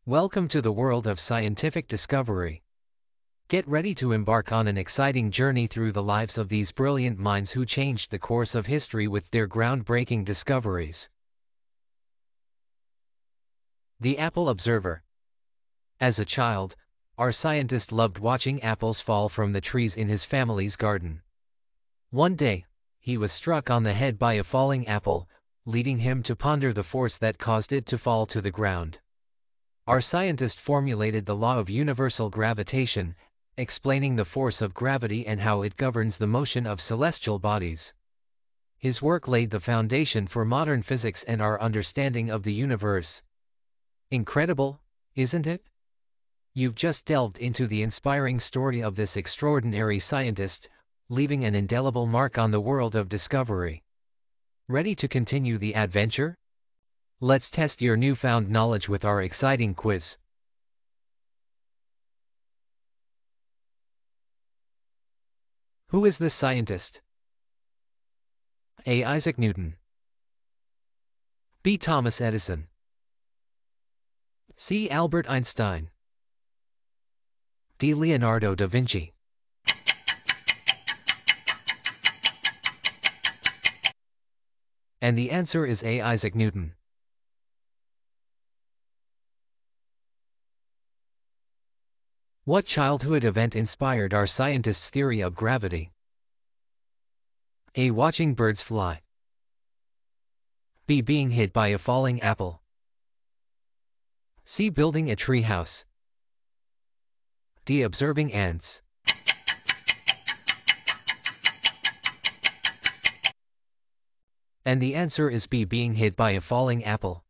Welcome to the world of scientific discovery. Get ready to embark on an exciting journey through the lives of these brilliant minds who changed the course of history with their groundbreaking discoveries. The Apple Observer. As a child, our scientist loved watching apples fall from the trees in his family's garden. One day, he was struck on the head by a falling apple, leading him to ponder the force that caused it to fall to the ground. Our scientist formulated the law of universal gravitation, explaining the force of gravity and how it governs the motion of celestial bodies. His work laid the foundation for modern physics and our understanding of the universe. Incredible, isn't it? You've just delved into the inspiring story of this extraordinary scientist, leaving an indelible mark on the world of discovery. Ready to continue the adventure? Let's test your newfound knowledge with our exciting quiz. Who is this scientist? A. Isaac Newton. B. Thomas Edison. C. Albert Einstein. D. Leonardo da Vinci. And the answer is A. Isaac Newton. What childhood event inspired our scientist's theory of gravity? A. Watching birds fly. B. Being hit by a falling apple. C. Building a tree house. D. Observing ants. And the answer is B. Being hit by a falling apple.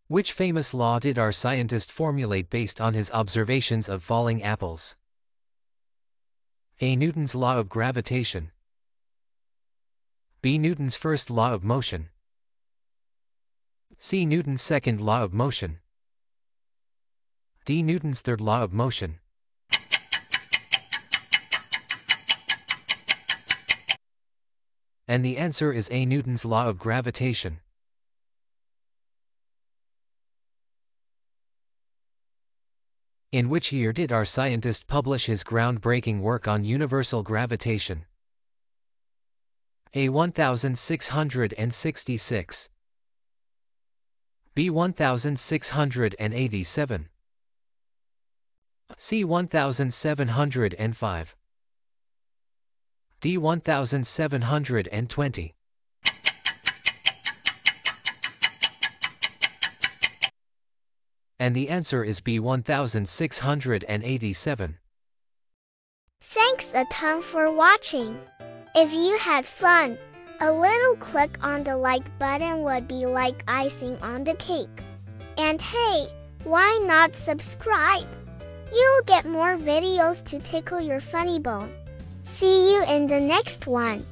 Which famous law did our scientist formulate based on his observations of falling apples? A. Newton's law of gravitation. B. Newton's first law of motion. C. Newton's second law of motion. D. Newton's third law of motion. And the answer is A. Newton's law of gravitation. In which year did our scientist publish his groundbreaking work on universal gravitation? A. 1666. B. 1687. C. 1705. D. 1720. And the answer is B. 1687. Thanks a ton for watching. If you had fun, a little click on the like button would be like icing on the cake. And hey, why not subscribe? You'll get more videos to tickle your funny bone. See you in the next one.